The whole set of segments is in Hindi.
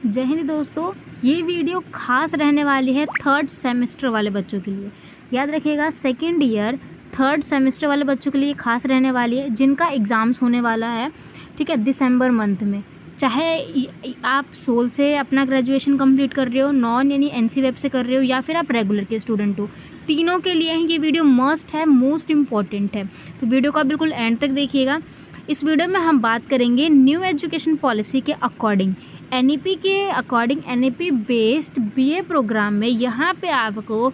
जय हिंद दोस्तों। ये वीडियो खास रहने वाली है थर्ड सेमेस्टर वाले बच्चों के लिए। याद रखिएगा, सेकंड ईयर थर्ड सेमेस्टर वाले बच्चों के लिए खास रहने वाली है, जिनका एग्ज़ाम्स होने वाला है, ठीक है, दिसंबर मंथ में। चाहे आप सोल से अपना ग्रेजुएशन कंप्लीट कर रहे हो, नॉन यानी एनसी वेब से कर रहे हो, या फिर आप रेगुलर के स्टूडेंट हो, तीनों के लिए ही ये वीडियो मस्ट है, मोस्ट इम्पॉर्टेंट है। तो वीडियो को बिल्कुल एंड तक देखिएगा। इस वीडियो में हम बात करेंगे न्यू एजुकेशन पॉलिसी के अकॉर्डिंग, एनईपी के according, NEP based BA programme में यहाँ पे आपको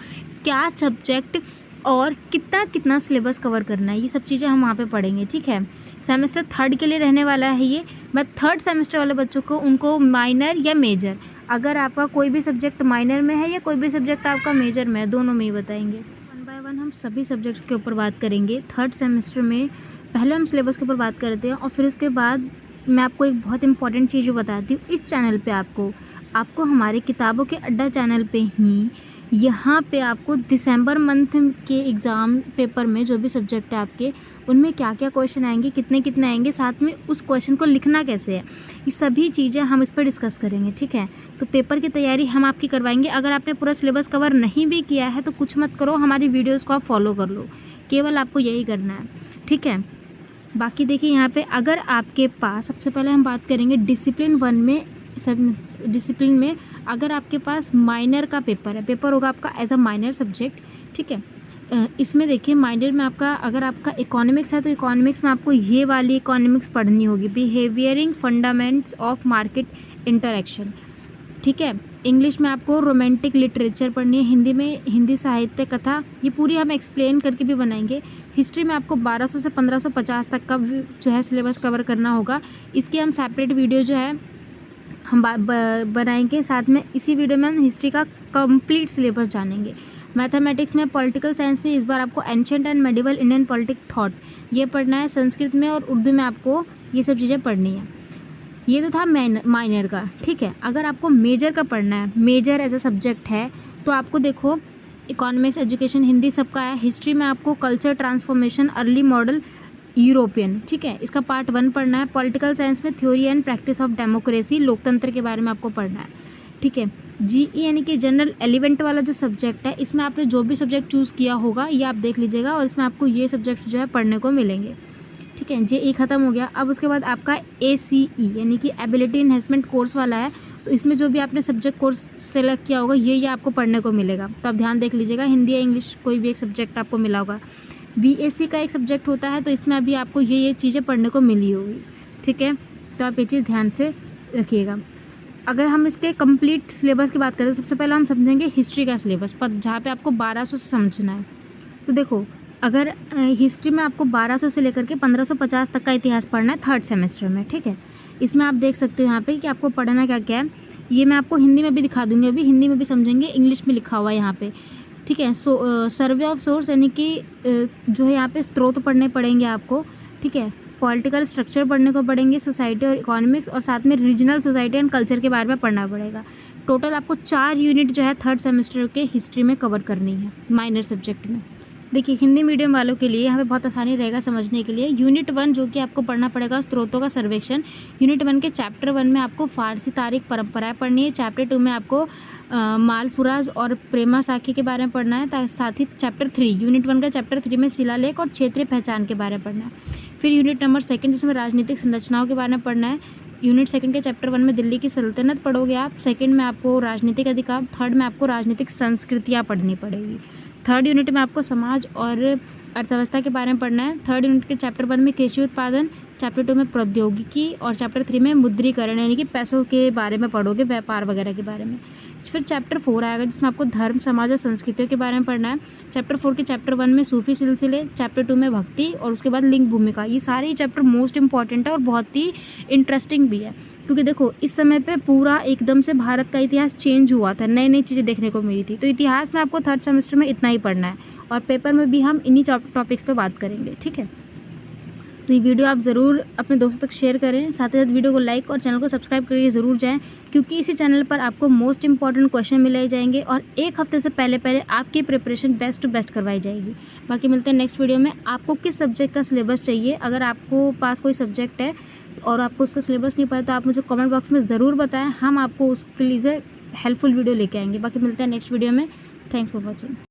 क्या सब्जेक्ट और कितना कितना सिलेबस कवर करना है, ये सब चीज़ें हम वहाँ पे पढ़ेंगे। ठीक है, सेमेस्टर थर्ड के लिए रहने वाला है ये। मैं थर्ड सेमेस्टर वाले बच्चों को, उनको माइनर या मेजर, अगर आपका कोई भी सब्जेक्ट माइनर में है या कोई भी सब्जेक्ट आपका मेजर में है, दोनों में ही बताएंगे। वन बाय वन हम सभी सब्जेक्ट्स के ऊपर बात करेंगे। थर्ड सेमेस्टर में पहले हम सिलेबस के ऊपर बात करते हैं और फिर उसके बाद मैं आपको एक बहुत इंपॉर्टेंट चीज़ बताती हूँ। इस चैनल पे आपको हमारे किताबों के अड्डा चैनल पे ही यहाँ पे आपको दिसंबर मंथ के एग्ज़ाम पेपर में जो भी सब्जेक्ट है आपके, उनमें क्या क्या क्वेश्चन आएंगे, कितने कितने आएंगे, साथ में उस क्वेश्चन को लिखना कैसे है, ये सभी चीज़ें हम इस पर डिस्कस करेंगे। ठीक है, तो पेपर की तैयारी हम आपकी करवाएंगे। अगर आपने पूरा सिलेबस कवर नहीं भी किया है तो कुछ मत करो, हमारी वीडियोज़ को आप फॉलो कर लो, केवल आपको यही करना है। ठीक है, बाकी देखिए यहाँ पे अगर आपके पास, सबसे पहले हम बात करेंगे डिसिप्लिन वन में, सब डिसिप्लिन में अगर आपके पास माइनर का पेपर होगा आपका एज अ माइनर सब्जेक्ट। ठीक है, इसमें देखिए माइनर में आपका, अगर आपका इकोनॉमिक्स है तो इकोनॉमिक्स में आपको ये वाली इकोनॉमिक्स पढ़नी होगी, बिहेवियरिंग फंडामेंट्स ऑफ मार्केट इंटरेक्शन। ठीक है, इंग्लिश में आपको रोमांटिक लिटरेचर पढ़नी है, हिंदी में हिंदी साहित्य कथा, ये पूरी हम एक्सप्लेन करके भी बनाएंगे। हिस्ट्री में आपको 1200 से 1550 तक का जो है सिलेबस कवर करना होगा। इसकी हम सेपरेट वीडियो जो है हम बनाएंगे। साथ में इसी वीडियो में हम हिस्ट्री का कंप्लीट सिलेबस जानेंगे। मैथमेटिक्स में, पॉलिटिकल साइंस में इस बार आपको ancient and medieval Indian politic thought ये पढ़ना है। संस्कृत में और उर्दू में आपको ये सब चीज़ें पढ़नी है। ये तो था माइनर का। ठीक है, अगर आपको मेजर का पढ़ना है, मेजर एज अ सब्जेक्ट है, तो आपको देखो इकोनॉमिक्स, एजुकेशन, हिंदी सबका है। हिस्ट्री में आपको culture transformation, early model European, ठीक है, इसका पार्ट 1 पढ़ना है। पॉलिटिकल साइंस में theory and practice of democracy, लोकतंत्र के बारे में आपको पढ़ना है। ठीक है, जीई यानी कि जनरल एलिमेंट वाला जो सब्जेक्ट है, इसमें आपने जो भी सब्जेक्ट चूज़ किया होगा ये आप देख लीजिएगा, और इसमें आपको ये सब्जेक्ट जो है पढ़ने को मिलेंगे। ठीक है, जेई ख़त्म हो गया। अब उसके बाद आपका एसीई यानी कि एबिलिटी इन्हेंसमेंट कोर्स वाला है, तो इसमें जो भी आपने सब्जेक्ट कोर्स सेलेक्ट किया होगा ये आपको पढ़ने को मिलेगा। तो आप ध्यान देख लीजिएगा, हिंदी या इंग्लिश कोई भी एक सब्जेक्ट आपको मिला होगा। बीएससी का एक सब्जेक्ट होता है, तो इसमें अभी आपको ये चीज़ें पढ़ने को मिली होगी। ठीक है, तो आप ये चीज़ ध्यान से रखिएगा। अगर हम इसके कंप्लीट सिलेबस की बात करें तो सबसे पहले हम समझेंगे हिस्ट्री का सिलेबस, पर जहाँ पे आपको 1200 से समझना है। तो देखो, अगर हिस्ट्री में आपको 1200 से लेकर के 1550 तक का इतिहास पढ़ना है थर्ड सेमेस्टर में। ठीक है, इसमें आप देख सकते हो यहाँ पे कि आपको पढ़ना क्या क्या है। ये मैं आपको हिंदी में भी दिखा दूँगी, अभी हिंदी में भी समझेंगे, इंग्लिश में लिखा हुआ है यहाँ पे। ठीक है, सर्वे ऑफ सोर्स यानी कि जो है यहाँ पे स्रोत पढ़ने पड़ेंगे आपको। ठीक है, पॉलिटिकल स्ट्रक्चर पढ़ने को पड़ेंगे, सोसाइटी और इकोनॉमिक्स, और साथ में रीजनल सोसाइटी एंड कल्चर के बारे में पढ़ना पड़ेगा। टोटल आपको 4 यूनिट जो है थर्ड सेमेस्टर के हिस्ट्री में कवर करनी है माइनर सब्जेक्ट में। देखिए, हिंदी मीडियम वालों के लिए यहाँ पे बहुत आसानी रहेगा समझने के लिए। यूनिट 1 जो कि आपको पढ़ना पड़ेगा स्रोतों का सर्वेक्षण। यूनिट 1 के चैप्टर 1 में आपको फारसी तारीख परंपराएं पढ़नी है। चैप्टर 2 में आपको मालफुराज और प्रेमा साखी के बारे में पढ़ना है। साथ ही चैप्टर 3, यूनिट 1 का चैप्टर 3 में शिलालेख और क्षेत्रीय पहचान के बारे में पढ़ना है। फिर यूनिट नंबर 2 जिसमें राजनीतिक संरचनाओं के बारे में पढ़ना है। यूनिट 2 के चैप्टर 1 में दिल्ली की सल्तनत पढ़ोगे आप। सेकंड में आपको राजनीतिक अधिकार। थर्ड में आपको राजनीतिक संस्कृतियाँ पढ़नी पड़ेगी। थर्ड यूनिट में आपको समाज और अर्थव्यवस्था के बारे में पढ़ना है। थर्ड यूनिट के चैप्टर 1 में कृषि उत्पादन, चैप्टर 2 में प्रौद्योगिकी, और चैप्टर 3 में मुद्रीकरण यानी कि पैसों के बारे में पढ़ोगे, व्यापार वगैरह के बारे में। फिर चैप्टर 4 आएगा जिसमें आपको धर्म, समाज और संस्कृतियों के बारे में पढ़ना है। चैप्टर 4 के चैप्टर 1 में सूफी सिलसिले, चैप्टर 2 में भक्ति, और उसके बाद लिंग भूमिका। ये सारे ही चैप्टर मोस्ट इंपॉर्टेंट है और बहुत ही इंटरेस्टिंग भी है, क्योंकि देखो इस समय पे पूरा एकदम से भारत का इतिहास चेंज हुआ था, नई नई चीज़ें देखने को मिली थी। तो इतिहास में आपको थर्ड सेमेस्टर में इतना ही पढ़ना है, और पेपर में भी हम इन्हीं टॉपिक्स पे बात करेंगे। ठीक है, तो ये वीडियो आप ज़रूर अपने दोस्तों तक शेयर करें, साथ ही साथ वीडियो को लाइक और चैनल को सब्सक्राइब करके ज़रूर जाएं, क्योंकि इसी चैनल पर आपको मोस्ट इंपॉर्टेंट क्वेश्चन मिलाए जाएंगे और एक हफ्ते से पहले आपकी प्रिपरेशन बेस्ट टू बेस्ट करवाई जाएगी। बाकी मिलते हैं नेक्स्ट वीडियो में। आपको किस सब्जेक्ट का सिलेबस चाहिए, अगर आपको पास कोई सब्जेक्ट है और आपको उसका सिलेबस नहीं पता तो आप मुझे कमेंट बॉक्स में ज़रूर बताएं, हम आपको उसके लिए हेल्पफुल वीडियो लेके आएंगे। बाकी मिलते हैं नेक्स्ट वीडियो में। Thanks for watching.